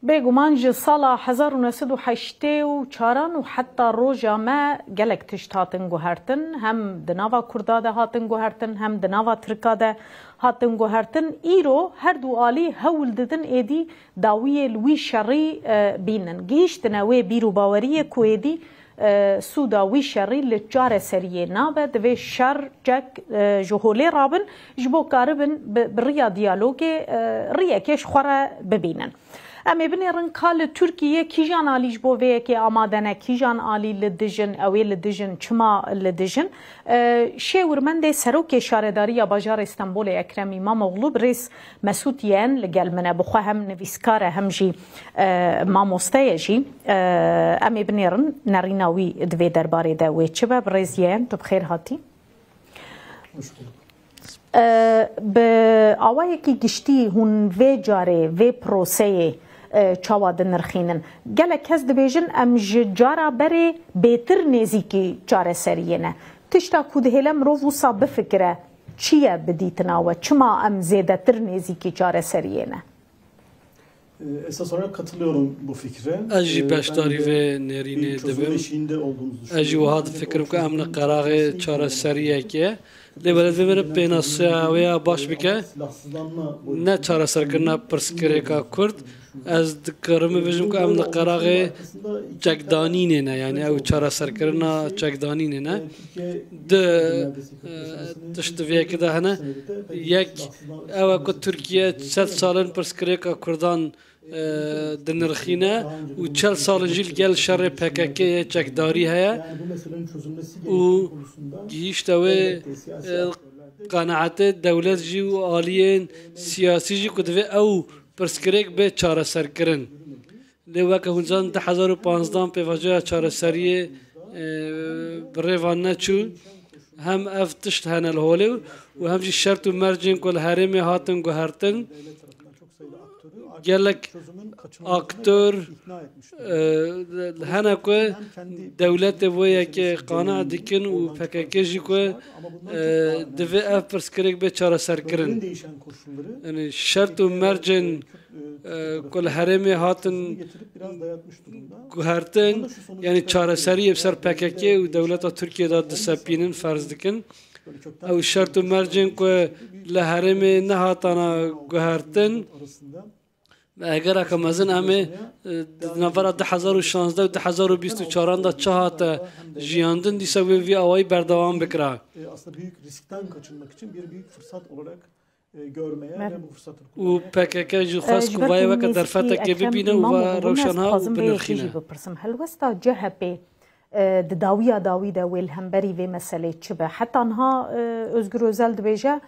بێگومان ji sala 1984 û heta roja me gelek tişt hatin guhertin, hem di nava Kurda de hatin guhertin, hem di nava Tirka de hatin guhertin. Îro her du alî hewl didin êdî dawiyê li wî şerî bînin. Gihîştine wê bîrûbaweriyê ku êdî Sûda wî şerî li çareseriyê nabe, divê şer cek ji holê rabin ji bo karibin bi riya diyalogê riyekê ji xwe re bibînin. Em ê binêrin ka li Tirkiyeyê kîjan alî ji bo vê yekê amade ne, kîjan alî li dijin, ew ê li dijin, çima li dijin. Şêwirmendê Serokê Şaredariya Bajarê Stenbolê Ekrem İmamoğlu bi rêz Mesûd yên li gel min e, bi xwe hem nivîskar e hem jî mamosteyê jî. Em ê binêrin nerîna wî di vê derbarê de wê çi be. Bi rêz yên tu bi xêr hatî. Bi awayekî giştî hûn vê carê vê proseyê çawa dinirxînin. Gelek kes dibêjin em ji cara berê bêtir nêzîkî çareseriyê ne. Tişta ku dihêle mirov wisa bifikire çi ye bidîtina we, çima em zêdetir nêzîkî çareseriyê ne? Esas olarak katılıyorum bu fikre. Ez jî beşdarî vê nêrînê dibim. Ez jî wiha difikirim ku em li qeraxê çareseriyekê lê belediye min pênasiya wê ya baş bike, ne çareserkirina pirsgirêka Kurd. Ez dikarim bibêjim ku em li qeraxê çekdanînê ne, yani ew çareserkirina çekdanînê ne. Di tişt vêyekê de hene. Yek ew e ku Tirkiye 100 salên pirsgirêka Kurdan dinirxîne û 40 salên jî gel şerê PKK'ye çekdarî heye û gihîşte wê qenaetê dewlet jî û aliyên siyasî jî ku divê ew pirsgirêk bê çareserkirin. Lê weke hûn zan 2015 pêvajoya çareseriyê bi rêvan neçû, hem ev tişt hene li holê û hem jî şert û mercên ku li herêmê hatin guhertin. Gelek aktör hene ku dewletê wê yekê qane dikin û PKK jî ku divê ev pirsgirêk bê çareserkirin. Yani şert û mercên ku li herêmê hatin guhertin, yani çareseriyê ser PKK û dewleta Tirkiye da disepînin ferz dikin. Ew şert û mercên ku li herêmê nehatana guhertin. Eger eke mezin em ê navbera 2016 û 2024 da çi hate jiyandin, dîsa wê vî awayî berdewam bikira. û PKK jî xwest ku vayê weke derfetekê bibîne û ve rewşanha û binirxîne. Helwesta CHP di dawiya dawî de wê li hemberî vê meselê çi be? Heta niha Özgür Özel dibêje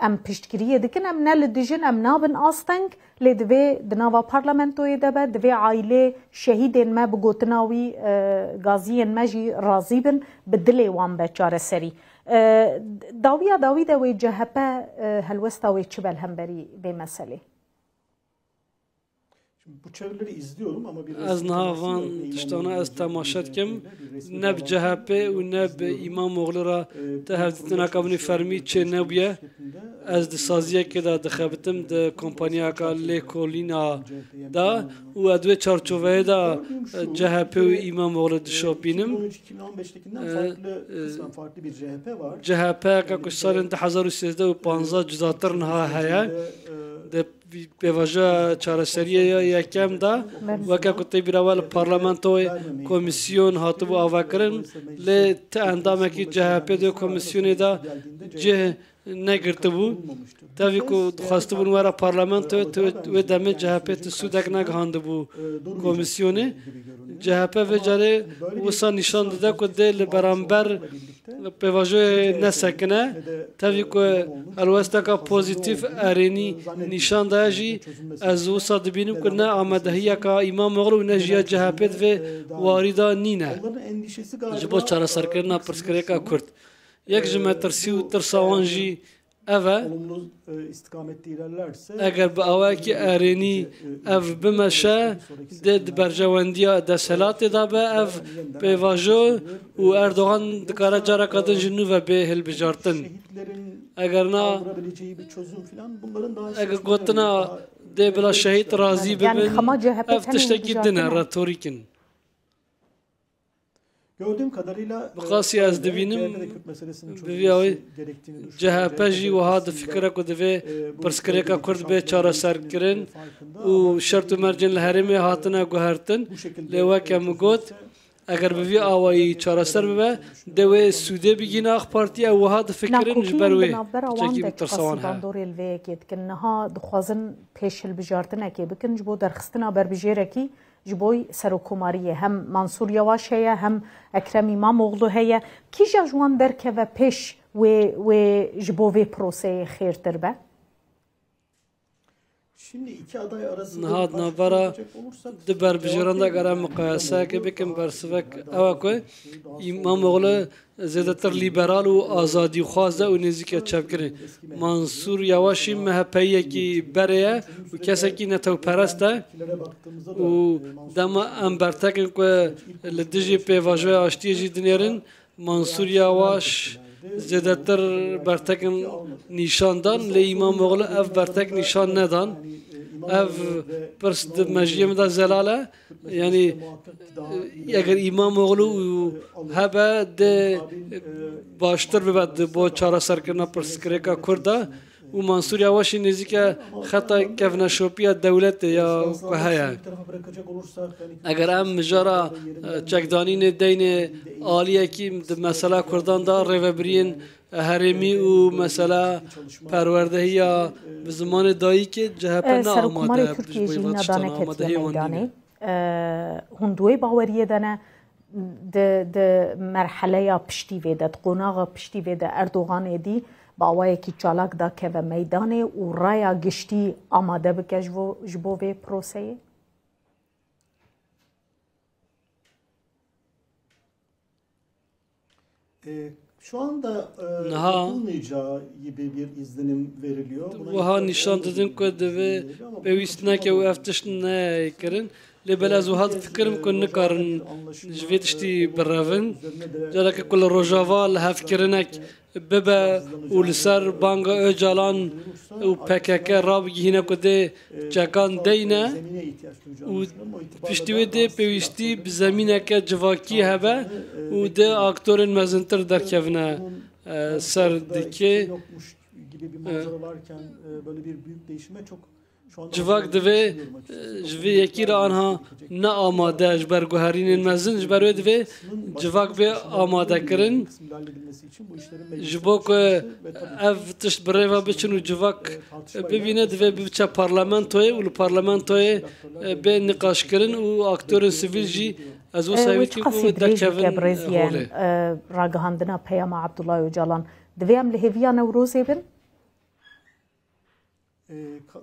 em piştgiriyê dikin, em ne li dijin, em nabin asteng, lê divê di nava parlamentoyê de be, divê aîlê şehîdên me bi gotina wî gaziyên me jî razî bin, bi dilê wan be çareserî. Dawiya dawî de wê CHP helwesta wê çi be li hemberî vê meselê? Ez niha van tiştana ez temaşe dikim, ne bi CHP û ne bi İmamoğlu ra te hevdîtina kabinê fermî çê nebûye. Ez di saziyekê de dixebitim di kompanyaka Lêkolîna da û ez wê çarçoveyê de CHP û İmamoğlu dişopînim. CHP ku salên 2013 û 15 cudatir niha heye. Pêvajoya çareseriyê yekem da weke ku tê bîra li parlamentoyê komîsyon hatibû avekirin, lê ti endamekî CHP de komîsyonê de cih negirtibû. Tevî ku dixwastibûn were parlamentoyê wê demê CHP ti sûdek negihandibû komîsyonê. CHP vê carê wisa nîşan dide ku dê li beramber pêvajoyê nesekine. Tevî ku helwesteka pozîtîv erênî nîşan daye jî ez wisa dibînim ku ne amedehiyeka İmamoğlu û ne jiya CHP divê warî da nîne ji bo çareserkirina pirsgirêka Kurd. Yek ji me tirsî û tirsa wan jî ev e, eger bi awayekî erênî ev bimeşe dê di berjewendiya desthilatê da be ev pêvajo û Erdogan dikare careka din ji nû ve bê hilbijartin. Eger na eger gotina de bila şehit razı Yani bibin xema CHP ev tenê tiştekî hilbijartin din e e? retorikin. Gördüğüm kadarıyla Bixasî ez dibînim bivî CHP jî wiha difikire ku divê pirsgirêka Kurd bê çareserkirin û şert û mercên li Herêmê hatine guhertin lê weke min got eger bi vî awayî çareser bibe de wê Sûdê bigîne Ak Partiya wiha difikirin ji ber wê çekî tirsawan he. bandorê li vê yekê dikin niha dixwazin pêş hilbijartinekê bikin ji bo derxistina berbijêrekî ji bo serokkomariyê hem Mansur Yavaş heye hem Ekrem İmamoğlu heye kîja ji wan derkeve pêş wê ji bo vê proseyê xêrtir be? Şimdi iki aday arasında Nihat navbera di berbijêran de gere miqayeseyekê bikin bersivek ew e ku İmamoğlu zêdetir liberal û azadîxwaz e û nêzîkê çevkirê. Mansur Yavaşî MHP'yekî berê ye û kesekî netewperest e û dema em bertekin ku li dijî pêvajoya aştiyê jî dinêrin Mansur Yavaş zêdetir bertekin nîşandan lê İmamoğlu ev bertek nîşan nedan. Ev pirs di mejiyê min de zelal e yani eger İmamoğlu hebe de baştir bibe di bo çareserkirina pirsgirêka Kurd e û Mansur Yavaşî nêzîke xeta kevneşopiya dewletê ya ku heye. Eger em mijara çekdanînê deynê aliyekî di mesela Kurdan da rêvebiriyên Herêmî û mesela perwerdehiya bi zimanê dayîkê CHP ne amade Türkiye jî nedaneketiye meydanê hunduê baweriyê de ne di merheleya piştî vê de di qonaxa piştî vê de Erdoganê dî bawayekî çalak da keve meydanê û raya giştî amade bike ji bo vê proseyê? Şu anda yapılmayacağı gibi bir izlenim veriliyor. Wiha nîşan didin ku divê pêwîst neke û ev tişt nekirin lê belez wiha difikirim ku nikarin ji vê tiştî birevin. Careke ku li Rojava li hevkirinek bibe û li ser banga Öcalan û PKK rabigihîne ku dê çekan deyne û piştî wê dê pêwîstî bi zemîneke civakî hebe û dê aktorên mezintir derkevine ser dikê. Civak divê ji vê yekî re anha ne amade ji ber guherînên mezin ji ber wê divê civak bê amadekirin ji bo ku ev tişt bi rêve biçin û civak bibîne divê biçe parlamentoyê û li parlamentoyê bê niqaşkirin û aktorên sivîl jî ez û sevîtî û derkevin holê. Ragihandina peyama Abdullah Öcalan divê em li hêviya Newrozê bin?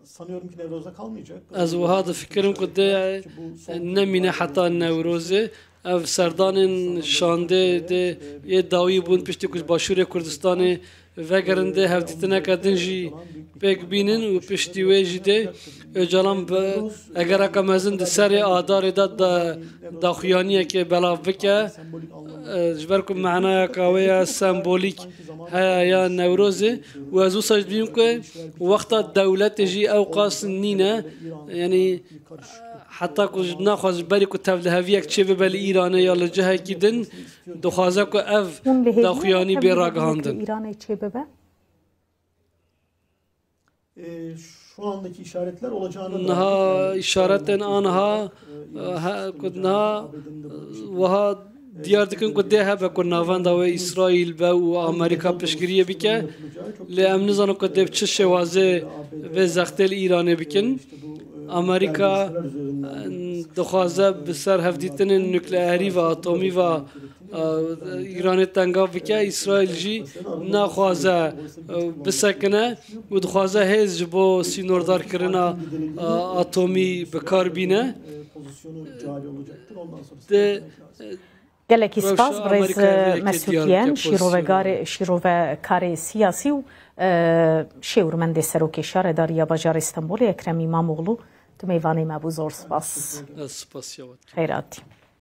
Sanıyorum ki Nevroz'da kalmayacak. Ez wiha difikirim ku dê nemîne heta Newrozê ev serdanên şandê de yê dawî bûn piştî ku Başûrê Kurdistanê vegerin dê hevdîtineke din jî pêk bînin û piştî wê jî dê Öcalan bi egereka mezin di serê adarê de daxuyaniyekê belav bike ji ber ku meعنayeka wê ya sembolîk heye ya Newrozê û ez wisa ji dibînim ku wexta dewletê jî ew qas nîne yanî heta ku naxwaz ji berî ku tevliheviyek çê bibe li Îranê ya li cihekî din dixwaze ku ev daxuyanî bê ragihandin. İranê çê bibe? Şu andaki işaretler olacağını niha işaretên aniha ku niha wiha diyar dikin ku dê hebe ku navenda wê İsraîl be û Amerîka piştgiriyê bike lê em nizanin ku dê bi çi şêwazê vê zextê li Îranê bikin. Amerîka dixwaze bi ser hevdîtinên nukleerî ve atomî ve Îranê tengav bike İsraîl jî naxwaze bisekine û dixwaze hêz ji bo sînordarkirina atomî bikarbîne. Gelekî spas birêz Mesûdiyen şîrovekarê siyasî û şêwirmendê Serokê Şaredariya Bajarê Stenbolê Ekrem İmamoğlu tu mêvanê me bû zor spas. Spasiya Xeyratî.